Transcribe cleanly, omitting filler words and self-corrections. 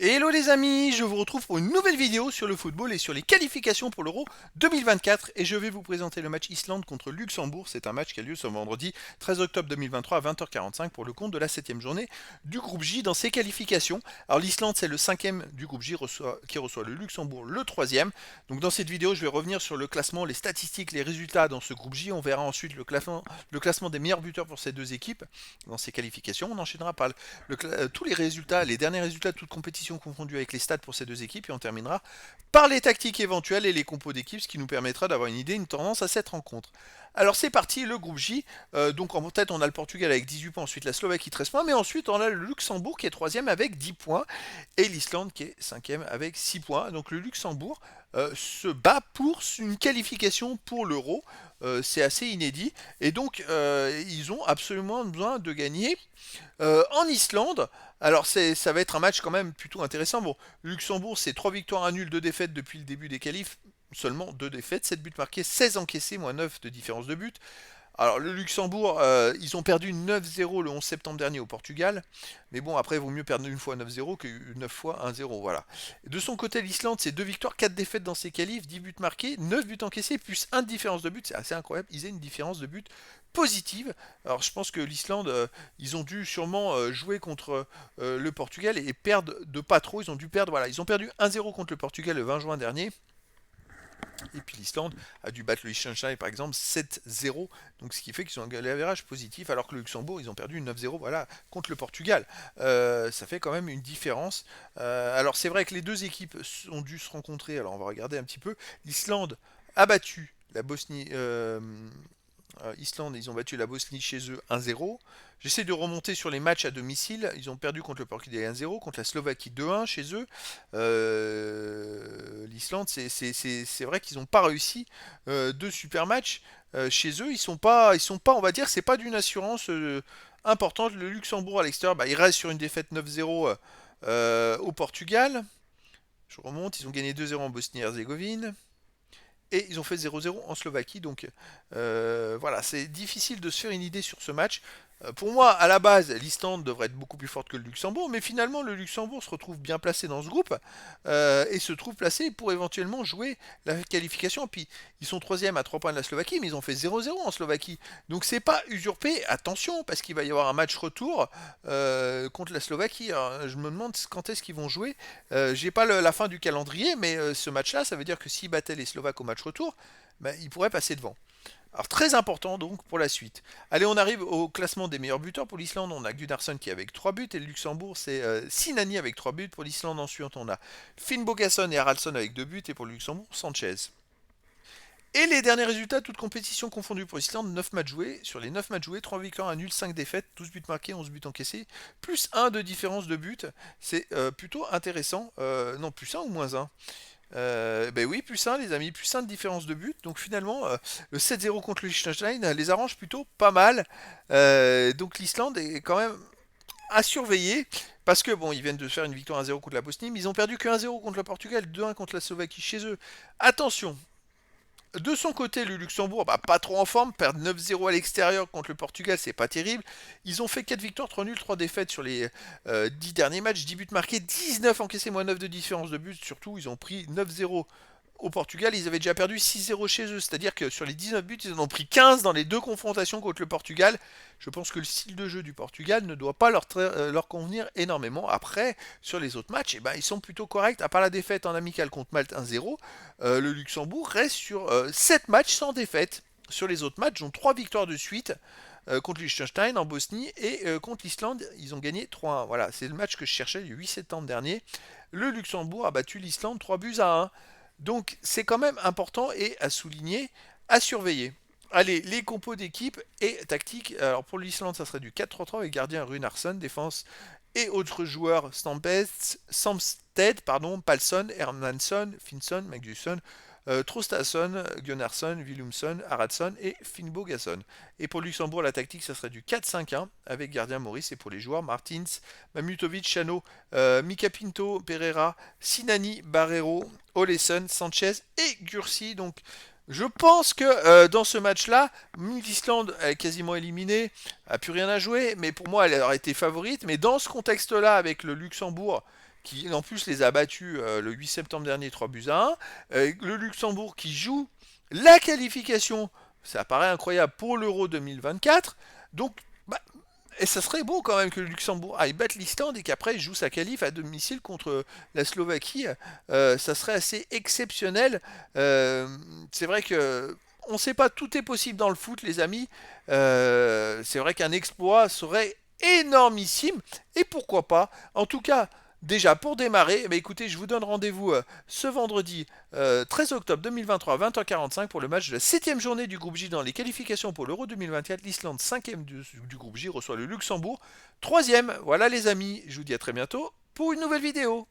Hello les amis, je vous retrouve pour une nouvelle vidéo sur le football et sur les qualifications pour l'Euro 2024 et je vais vous présenter le match Islande contre Luxembourg. C'est un match qui a lieu ce vendredi 13 octobre 2023 à 20h45 pour le compte de la 7e journée du groupe J dans ses qualifications. Alors l'Islande c'est le 5e du groupe J qui reçoit le Luxembourg le 3e. Donc dans cette vidéo je vais revenir sur le classement, les statistiques, les résultats dans ce groupe J. On verra ensuite le classement des meilleurs buteurs pour ces deux équipes dans ces qualifications. On enchaînera par tous les résultats, les derniers résultats de toute compétition confondues avec les stats pour ces deux équipes et on terminera par les tactiques éventuelles et les compos d'équipes, ce qui nous permettra d'avoir une idée, une tendance à cette rencontre. Alors c'est parti, le groupe J. Donc en tête on a le Portugal avec 18 points, ensuite la Slovaquie 13 points, mais ensuite on a le Luxembourg qui est 3e avec 10 points et l'Islande qui est 5e avec 6 points. Donc le Luxembourg se bat pour une qualification pour l'Euro. C'est assez inédit et donc ils ont absolument besoin de gagner en Islande. Alors ça va être un match quand même plutôt intéressant. Bon, Luxembourg c'est 3 victoires, 1 nul, 2 défaites depuis le début des qualifs. Seulement 2 défaites, 7 buts marqués, 16 encaissés, moins 9 de différence de but. Alors le Luxembourg, ils ont perdu 9-0 le 11 septembre dernier au Portugal. Mais bon, après, il vaut mieux perdre une fois 9-0 que 9 fois 1-0. Voilà. De son côté, l'Islande, c'est 2 victoires, 4 défaites dans ses qualifs, 10 buts marqués, 9 buts encaissés, plus 1 de différence de but. C'est assez incroyable. Ils aient une différence de but positive. Alors je pense que l'Islande, ils ont dû sûrement jouer contre le Portugal et perdre de pas trop. Ils ont dû perdre, voilà, ils ont perdu 1-0 contre le Portugal le 20 juin dernier. Et puis l'Islande a dû battre le Liechtenstein par exemple 7-0, donc ce qui fait qu'ils ont un average positif, alors que le Luxembourg ils ont perdu 9-0 voilà, contre le Portugal. Ça fait quand même une différence. Alors c'est vrai que les deux équipes ont dû se rencontrer, alors on va regarder un petit peu. L'Islande a battu la Bosnie, Islande, ils ont battu la Bosnie chez eux 1-0. J'essaie de remonter sur les matchs à domicile. Ils ont perdu contre le Portugal 1-0, contre la Slovaquie 2-1 chez eux. L'Islande, c'est vrai qu'ils n'ont pas réussi deux super matchs chez eux. Ils sont pas, on va dire, c'est pas d'une assurance importante. Le Luxembourg à l'extérieur, bah, il reste sur une défaite 9-0 au Portugal. Je remonte, ils ont gagné 2-0 en Bosnie-Herzégovine. Et ils ont fait 0-0 en Slovaquie. Donc voilà, c'est difficile de se faire une idée sur ce match. Pour moi, à la base, l'Islande devrait être beaucoup plus forte que le Luxembourg, mais finalement, le Luxembourg se retrouve bien placé dans ce groupe et se trouve placé pour éventuellement jouer la qualification. Puis, ils sont troisième à 3 points de la Slovaquie, mais ils ont fait 0-0 en Slovaquie. Donc, c'est pas usurpé. Attention, parce qu'il va y avoir un match retour contre la Slovaquie. Alors, je me demande quand est-ce qu'ils vont jouer. J'ai pas la fin du calendrier, mais ce match-là, ça veut dire que s'ils battaient les Slovaques au match retour, ben, ils pourraient passer devant. Alors très important donc pour la suite. Allez, on arrive au classement des meilleurs buteurs. Pour l'Islande, on a Gunnarsson qui est avec 3 buts et le Luxembourg c'est Sinani avec 3 buts. Pour l'Islande ensuite, on a Finn Bogason et Haraldsson avec 2 buts et pour le Luxembourg, Sanchez. Et les derniers résultats, toutes compétitions confondues pour l'Islande, 9 matchs joués. Sur les 9 matchs joués, 3 victoires, 1 nul, 5 défaites, 12 buts marqués, 11 buts encaissés, plus 1 de différence de but. C'est plutôt intéressant. Non, plus 1 ou moins 1. Ben oui, plus 1 les amis, plus 1 de différence de but. Donc finalement, le 7-0 contre le Liechtenstein les arrange plutôt pas mal. Donc l'Islande est quand même à surveiller. Parce que bon, ils viennent de faire une victoire 1-0 contre la Bosnie, mais ils ont perdu que 1-0 contre le Portugal, 2-1 contre la Slovaquie chez eux. Attention, de son côté, le Luxembourg, bah, pas trop en forme, perdre 9-0 à l'extérieur contre le Portugal, c'est pas terrible. Ils ont fait 4 victoires, 3 nuls, 3 défaites sur les 10 derniers matchs, 10 buts marqués, 19 encaissés, moins 9 de différence de but. Surtout, ils ont pris 9-0 au Portugal, ils avaient déjà perdu 6-0 chez eux, c'est-à-dire que sur les 19 buts, ils en ont pris 15 dans les deux confrontations contre le Portugal. Je pense que le style de jeu du Portugal ne doit pas leur convenir énormément. Après, sur les autres matchs, eh ben, ils sont plutôt corrects, à part la défaite en amical contre Malte 1-0, le Luxembourg reste sur 7 matchs sans défaite. Sur les autres matchs, ils ont 3 victoires de suite contre Liechtenstein en Bosnie et contre l'Islande, ils ont gagné 3-1. Voilà, c'est le match que je cherchais le 8 septembre dernier. Le Luxembourg a battu l'Islande 3 buts à 1. Donc c'est quand même important et à souligner, à surveiller. Allez, les compos d'équipe et tactique. Alors pour l'Islande, ça serait du 4-3-3 avec gardien Runarsson, défense et autres joueurs Samsted, Palsson, Hermansson, Finson, Magnusson, Traustason, Gunnarsson, Willumson, Haraldsson et Finnbogason. Et pour Luxembourg, la tactique, ça serait du 4-5-1 avec gardien Maurice et pour les joueurs Martins, Mamutovic, Chano, Mika Pinto, Pereira, Sinani, Barrero, Oleson, Sanchez et Gursi. Donc je pense que dans ce match-là, l'Islande est quasiment éliminée, a plus rien à jouer, mais pour moi elle aurait été favorite. Mais dans ce contexte-là, avec le Luxembourg qui en plus les a battus le 8 septembre dernier 3 buts à 1. Le Luxembourg qui joue la qualification, ça paraît incroyable, pour l'Euro 2024. Donc, bah, et ça serait beau quand même que le Luxembourg aille battre l'Islande et qu'après il joue sa qualif à domicile contre la Slovaquie. Ça serait assez exceptionnel. C'est vrai que on ne sait pas, tout est possible dans le foot, les amis. C'est vrai qu'un exploit serait énormissime. Et pourquoi pas. En tout cas, déjà pour démarrer, eh bien, écoutez, je vous donne rendez-vous ce vendredi 13 octobre 2023 à 20h45 pour le match de la 7e journée du groupe J dans les qualifications pour l'Euro 2024. L'Islande 5e du groupe J reçoit le Luxembourg 3e. Voilà les amis, je vous dis à très bientôt pour une nouvelle vidéo.